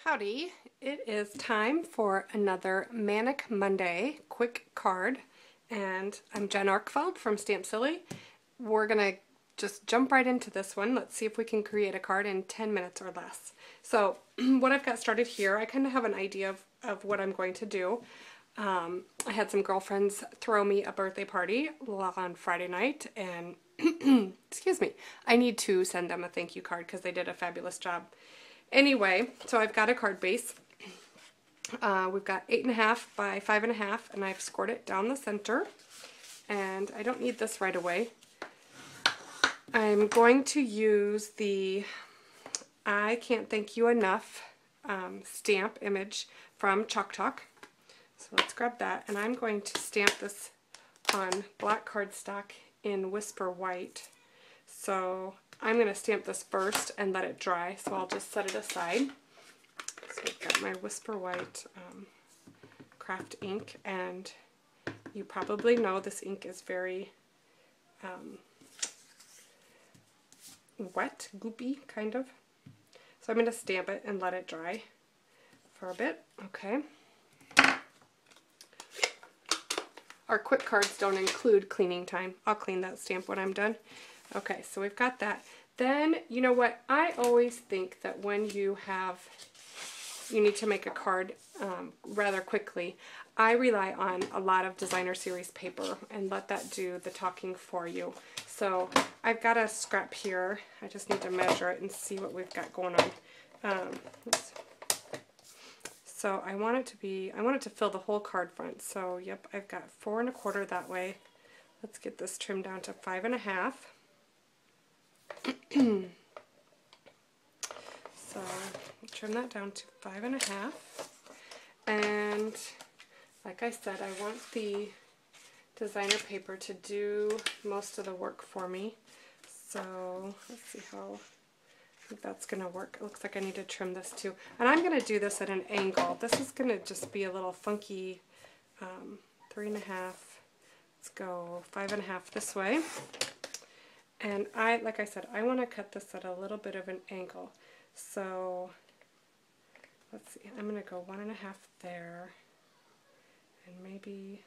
Howdy, it is time for another Manic Monday quick card, and I'm Jen Arkfeld from Stamp Silly. We're going to just jump right into this one. Let's see if we can create a card in 10 minutes or less. So what I've got started here, I kind of have an idea of what I'm going to do. I had some girlfriends throw me a birthday party on Friday night, and excuse me, I need to send them a thank you card because they did a fabulous job. Anyway, so I've got a card base. We've got 8.5 by 5.5, and I've scored it down the center. And I don't need this right away. I'm going to use the I Can't Thank You Enough stamp image from Chalk Talk. So let's grab that, and I'm going to stamp this on black cardstock in Whisper White. So I'm going to stamp this first and let it dry, so I'll just set it aside. So I've got my Whisper White craft ink, and you probably know this ink is very wet, goopy, kind of. So I'm going to stamp it and let it dry for a bit. Okay. Our quick cards don't include cleaning time. I'll clean that stamp when I'm done. Okay, so we've got that. Then, you know what, I always think that when you need to make a card rather quickly, I rely on a lot of designer series paper and let that do the talking for you. So I've got a scrap here. I just need to measure it and see what we've got going on. So I want it to fill the whole card front. So yep, I've got 4 1/4 that way. Let's get this trimmed down to 5.5. So trim that down to 5.5, and like I said, I want the designer paper to do most of the work for me. So let's see how I think that's going to work. It looks like I need to trim this too, and I'm going to do this at an angle. This is going to just be a little funky. 3.5. Let's go 5.5 this way. And like I said, I want to cut this at a little bit of an angle. So let's see, I'm going to go 1.5 there, and maybe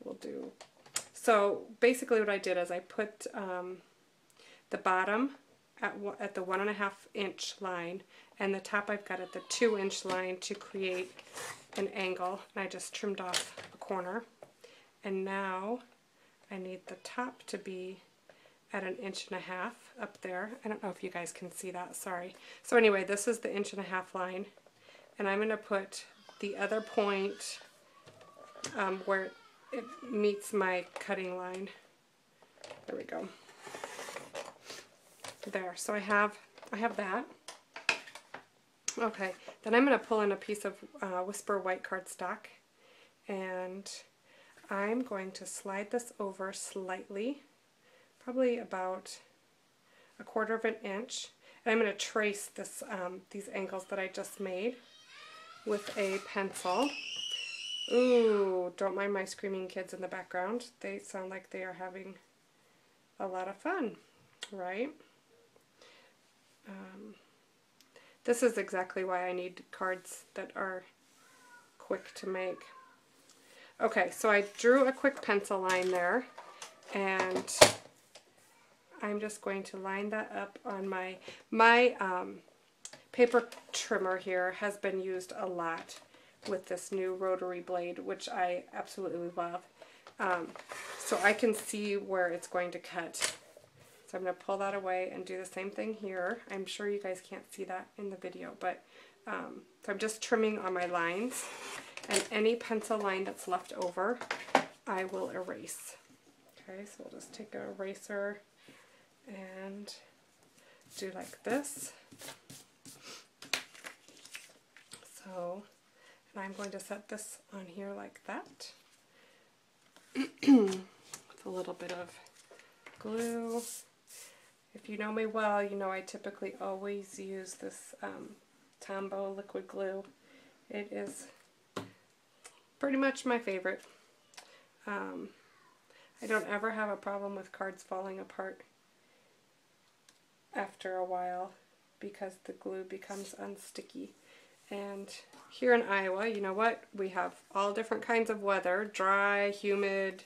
we'll do, so basically what I did is I put the bottom at the 1.5 inch line, and the top I've got at the 2 inch line to create an angle, and I just trimmed off a corner. And now I need the top to be at 1.5 inches up there. I don't know if you guys can see that, sorry. So anyway, this is the 1.5 inch line, and I'm going to put the other point where it meets my cutting line. There we go. There, so I have that. Okay, then I'm going to pull in a piece of Whisper White cardstock, and I'm going to slide this over slightly, probably about 1/4 inch, and I'm going to trace this these angles that I just made with a pencil. Ooh, don't mind my screaming kids in the background. They sound like they are having a lot of fun, right? This is exactly why I need cards that are quick to make. Okay, so I drew a quick pencil line there, and I'm just going to line that up on my paper trimmer here has been used a lot with this new rotary blade, which I absolutely love. So I can see where it's going to cut. So I'm going to pull that away and do the same thing here. I'm sure you guys can't see that in the video, but so I'm just trimming on my lines, and any pencil line that's left over I will erase. Okay, so we'll just take an eraser and do like this. So, and I'm going to set this on here like that with a little bit of glue. If you know me well, you know I typically always use this Tombow liquid glue. It is pretty much my favorite. I don't ever have a problem with cards falling apart after a while. because the glue becomes unsticky. And here in Iowa, you know what? We have all different kinds of weather, dry, humid,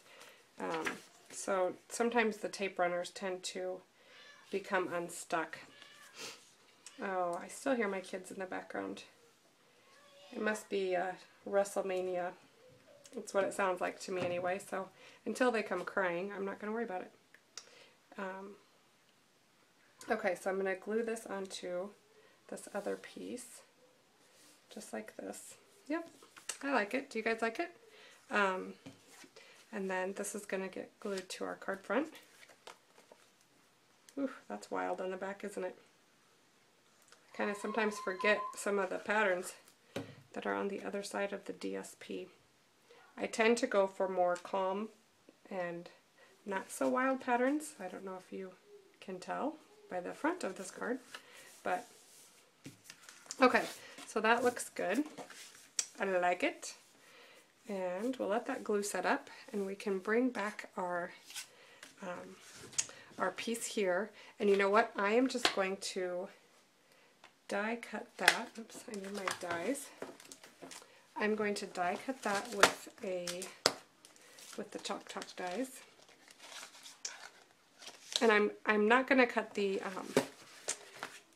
so sometimes the tape runners tend to become unstuck. Oh, I still hear my kids in the background. It must be WrestleMania. That's what it sounds like to me anyway, so until they come crying, I'm not going to worry about it. Okay, so I'm going to glue this onto this other piece, just like this. Yep, I like it. Do you guys like it? And then this is going to get glued to our card front. Ooh, that's wild on the back, isn't it? I kind of sometimes forget some of the patterns that are on the other side of the DSP. I tend to go for more calm and not so wild patterns. I don't know if you can tell by the front of this card, but okay, so that looks good. I like it. And we'll let that glue set up, and we can bring back our piece here. And you know what? I am just going to die cut that. Oops, I need my dies. I'm going to die cut that with the Chalk Talk dies. And I'm not going to cut the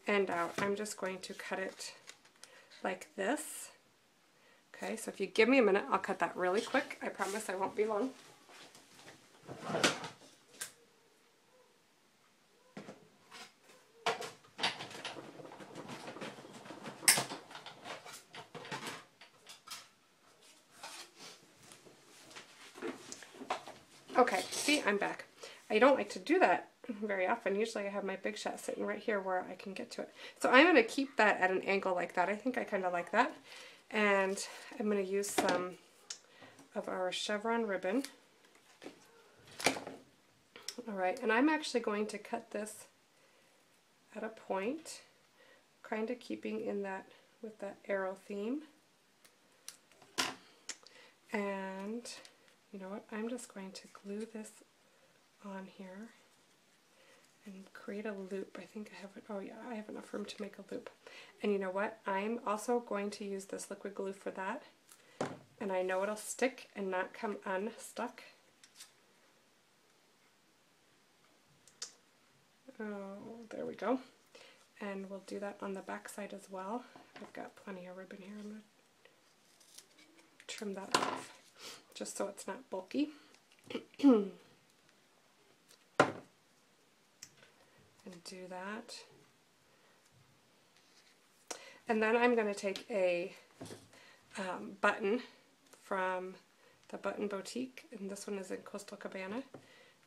end out. I'm just going to cut it like this. Okay, so if you give me a minute, I'll cut that really quick. I promise I won't be long. Okay, see, I'm back. I don't like to do that very often. Usually I have my Big Shot sitting right here where I can get to it. So I'm going to keep that at an angle like that. I think I kind of like that. And I'm going to use some of our chevron ribbon. Alright, and I'm actually going to cut this at a point, kind of keeping in that with that arrow theme. And you know what, I'm just going to glue this on here and create a loop. I think I have it. Oh yeah, I have enough room to make a loop. And you know what? I'm also going to use this liquid glue for that. And I know it'll stick and not come unstuck. Oh, there we go. And we'll do that on the back side as well. I've got plenty of ribbon here. I'm going to trim that off just so it's not bulky. And do that. And then I'm going to take a button from the Button Boutique, and this one is in Coastal Cabana.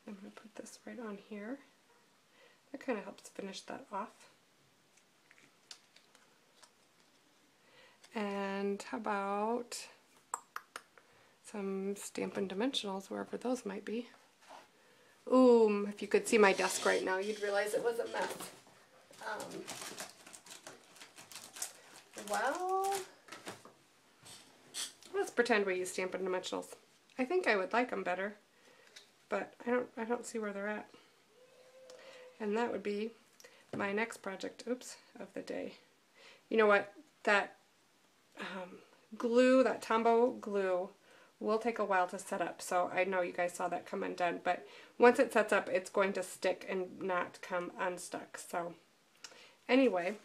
I'm going to put this right on here. That kind of helps finish that off. And how about some Stampin' Dimensionals, wherever those might be. Ooh, if you could see my desk right now, you'd realize it was a mess. Well, let's pretend we use Stampin' Dimensionals. I think I would like them better, but I don't see where they're at. And that would be my next project, oops, of the day. You know what? That glue, that Tombow glue, will take a while to set up, so I know you guys saw that come undone, but once it sets up, it's going to stick and not come unstuck. So anyway,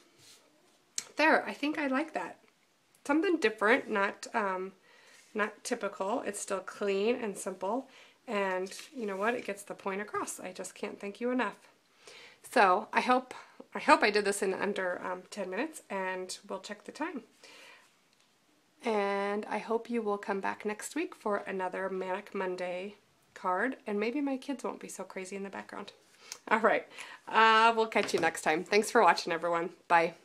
there, I think I like that. Something different, not typical. It's still clean and simple, and you know what? It gets the point across. I just can't thank you enough. So I hope I did this in under 10 minutes, and we'll check the time. And I hope you will come back next week for another Manic Monday card, and maybe my kids won't be so crazy in the background. All right, we'll catch you next time. Thanks for watching, everyone. Bye.